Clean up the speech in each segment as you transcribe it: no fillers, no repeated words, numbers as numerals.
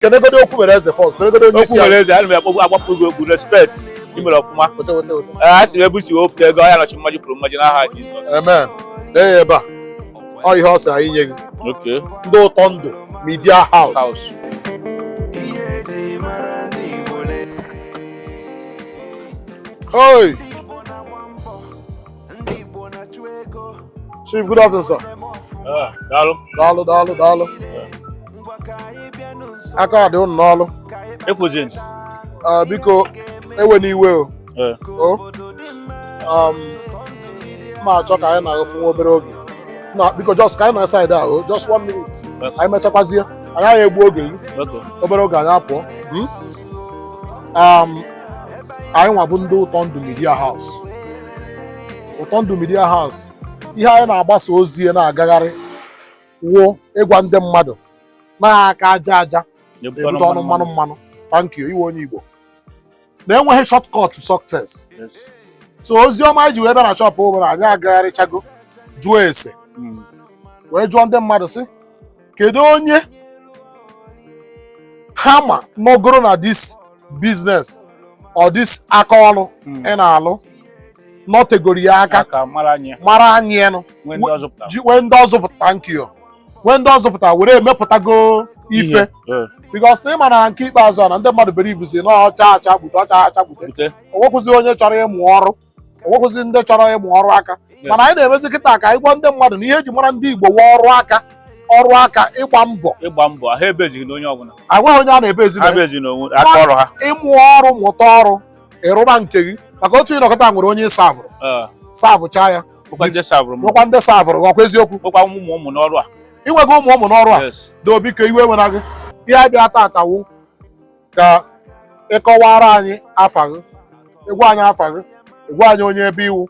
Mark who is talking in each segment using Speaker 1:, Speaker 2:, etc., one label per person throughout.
Speaker 1: Can I go to Okumereze first? Can I go to
Speaker 2: Okumereze? I don't know. With respect. You may of ma. I see able to hope they go and watch magic from Majina.
Speaker 1: Amen. There, ba. Oh, you house are in.
Speaker 2: Okay.
Speaker 1: Do Tondo Media House. Hey. Chief, good afternoon, sir. Dalo. Aka dị ụnụ n'ọlụ.
Speaker 2: Efuzin.
Speaker 1: Biko ewe n'iwe o. Ma achọ ka anyị na-agụfụ nwa obere oge. Biko just ka anyị nọ side ahụ, just 1 minute. Anyị mechakwazie. Anyị agha egbu oge gị. Obere oge anyị apụọ. Anyị nwa bụ ndị Ụtọ Ndụ Media House. Ụtọ Ndụ Media House. Ihe anyị na-agbasa ozi na-agagharị wụ ịgwa ndị mmadụ na-aka aja ebute ọnụ mmanụ. Thank you, iwe onye Igbo. Na-enweghị shortcut to success. So ozi ọma anyị ji wee bịa na shop ụbara anyị agagharịchago jụọ ese wee jụọ ndị mmadụ sị kedu onye ha ma nọgoro na this business or this aka ọrụ ị na-alụ nọtegoro ya aka mara anyị enu wee ndị ọzụpụta thank you wee ndị ọzụpụta were emepụtago ife because na ịma na nke ikpeazụ na ndị mmadụ berivuzi na ọcha gbute onwekwụzi onye chọrọ ịmụ ọrụ onwekwụzi ndị chọrọ ịmụ ọrụ aka mana anyị na-emezi kịta ka anyị gwa ndị mmadụ na ihe eji mara ndị Igbo wee ọrụ aka ịgba mbọ
Speaker 2: ha ebezighị na onye ọbụla
Speaker 1: agwaghị onye a na-ebezi ịmụ ọrụ mụta ọrụ ịrụba nke gị maka otu ịnọkọta nwere onye savụcha ya nwekwa ndị savụrụ ọkwa eziokwu inwego ụmụ n'ọrụ a dobi ka iwe nwere gị ihe abịa tatawu ka ịkọwara anyị afa gị ịgwa anyị afa gị ịgwa anyị onye ebe iwu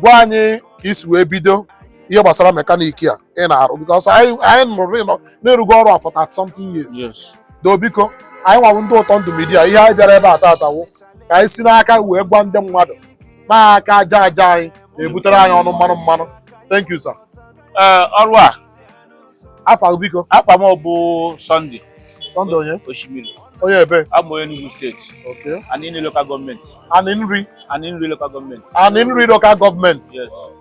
Speaker 1: gwa anyị ka isi wee bido ihe gbasara mekaniki a ị na-arụ because anyị nụrụ na-erugo ọrụ a for 30 something years dobiko anyị nwawu ndị Ụtọ Ndụ Media ihe anyị bịara ebe a tatawu ka anyị si n'aka wee gwa ndị mmadụ n'aka aja anyị na-ebutere anyị ọnụ mmanụ. Thank you, sir.
Speaker 2: Ọrụ a
Speaker 1: afa biko
Speaker 2: afa m bụ Sunday
Speaker 1: onye
Speaker 2: Oshimiri
Speaker 1: onye ebe
Speaker 2: abụ onye Enugu steeti Aninri local government
Speaker 1: Aninri local government.
Speaker 2: Yes.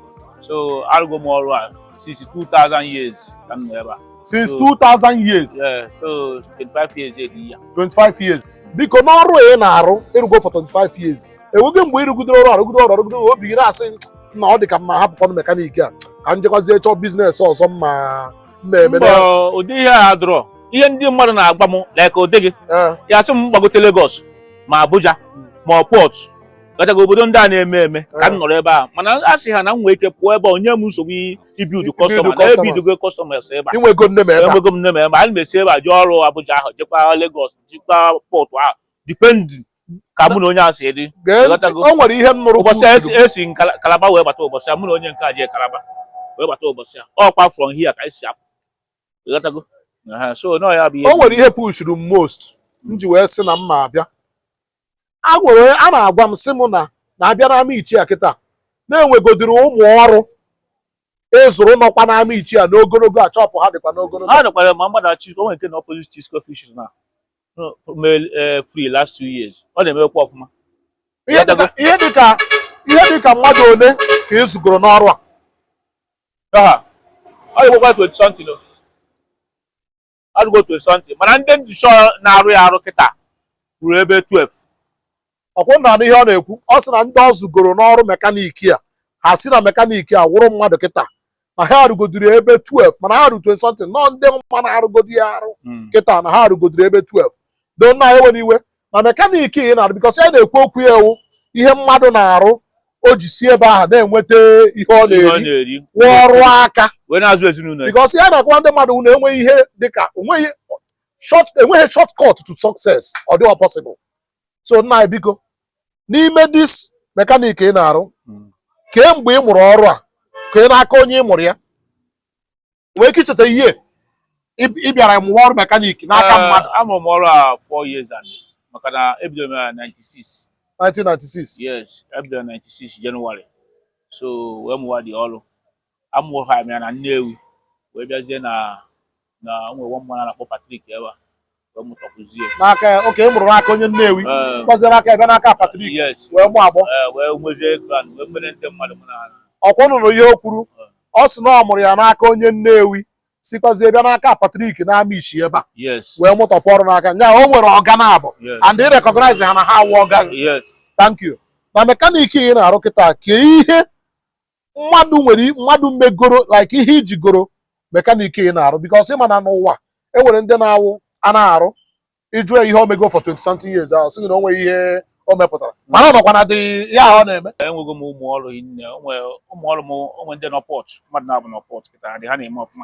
Speaker 2: So arụgo m ọrụ a since 2000 years ka m nọ ebe a.
Speaker 1: Since 2000 years?
Speaker 2: Yeah, so 25 years ya.
Speaker 1: 25 years. Biko n'ọrụ ị na-arụ ịrụgo for 25 years enweghị mgbe ịrụgidere ọrụ obi gị na-asị na ọ dị ka mma hapụkwanụ mekaniki a ka njekwazie chọọ biznes ọzọ mma
Speaker 2: ụdị ihe a dụrọ ihe ndị mmadụ na-agba m like ụdị gị ya sị m gbagote Lagos ma Abuja ma Port gachago obodo ndị a na-eme ka m nọrọ ebe a mana a sị ha na m nwee ike pụọ ebe a onye m nsogbu ibiudu kọstọma na ebidugo kọstọmas ebe a enwego m nne m ebe a na m esi ebe a jee ọrụ Abuja ahụ jekwa Lagos jikwa Port ahụ dipendin ka mụ na onye a si dị
Speaker 1: o nwere ihe m nụrụ
Speaker 2: ụbọchị esi Kalaba wee bata ụbọchị a mụ na onye nke a jee Kalaba wee bata ụbọchị a ọkwa from here ka esi apụ so no ya bụ
Speaker 1: o nwere ihe pushuru m most m ji wee sị na m ma abịa a na-agwa m sị m na-abịa na Amichi a kịta na-enwegodiri ụmụ ọrụ ịzụrụ nọkwa na Amichi a n'ogologo a chọpụ ha dịkwa n'ogologo
Speaker 2: ha nọkwara ma mmadụ achị o nwere nke na opposite Chisco fishes na free last 2 years ọ na-emekwa ọfụma
Speaker 1: ihe dịka mmadụ ole ka ị zụgoro n'ọrụ a
Speaker 2: ọ dịgbakwa 20 something adụgo 20 something mana ndị njikọ na-arụ ya arụ kịta ruru ebe 12
Speaker 1: ọkwụ na ihe ọ na-ekwu ọ sị na ndị ọ zụgoro n'ọrụ mekaniki a ha si na mekaniki a wụrụ mmadụ kịta na ha arụgodiri ebe 12 mana ha arụ 20 something nọ ndị mma na-arụgodi ya arụ kịta na ha arụgodiri ebe 12 do nna ewe n'iwe na mekaniki ị na-arụ bikọs ya na-ekwu okwu ya ewu ihe mmadụ na-arụ o ji si ebe ahụ na-enweta ihe ọ na-eri wụọ ọrụ aka bikọs ya na-akwa ndị mmadụ na-enweghị ihe dịka enweghị shortcut to success ọ dịghị possible. So nna biko n'ime dis mekaniki ị na-arụ kemgbe ị mụrụ ọrụ a ka ị n'aka onye ị mụrụ ya wee ike icheta ihe ị bịara mụọ ọrụ mekaniki n'aka mmadụ.
Speaker 2: Amụrụ m ọrụ a 4 years maka na ebidoro m na
Speaker 1: 1996.
Speaker 2: Yes, ebidoro 96 January. So wee mụwa dị ọrụ amụrụ ha ya na Nnewi wee bịazie na nwe nwa mmanụ na-akpọ Patrick ebe a wee mụtakwuzie
Speaker 1: n'aka oke mụrụ n'aka onye Nnewi
Speaker 2: Eh.
Speaker 1: sikwazie n'aka ebe n'aka Patrik
Speaker 2: yes
Speaker 1: wee mụ agbọ
Speaker 2: wee nwezie grand wee mere ndị mmadụ mụ na ha
Speaker 1: ọkwa ụnụ ihe o kwuru ọ sị na ọ mụrụ ya n'aka onye Nnewi sikwazie bịa n'aka Patrik na Amichi ebe a
Speaker 2: yes
Speaker 1: wee mụtapụ ọrụ n'aka nya o nwere ọga na abụ and ị recognize ha na ha awụ ọga
Speaker 2: yes
Speaker 1: thank you na mekaniki ị na-arụ kịta ka ihe mmadụ megoro like ihe ijigoro mekaniki ị na-arụ because ịma na n'ụwa e nwere ndị na-awụ a na-arụ ịjụ ihe o mego for 20 something years ahụ sị na o nwere ihe o mepụtara mana ọ nọkwa na dị ya ọ na-eme
Speaker 2: enwego m ụmụ ọrụ hinne ụmụ ọrụ m onwe ndị nọ pọt mmadụ na-abụ nọ pọt kịta ha na-eme ọfụma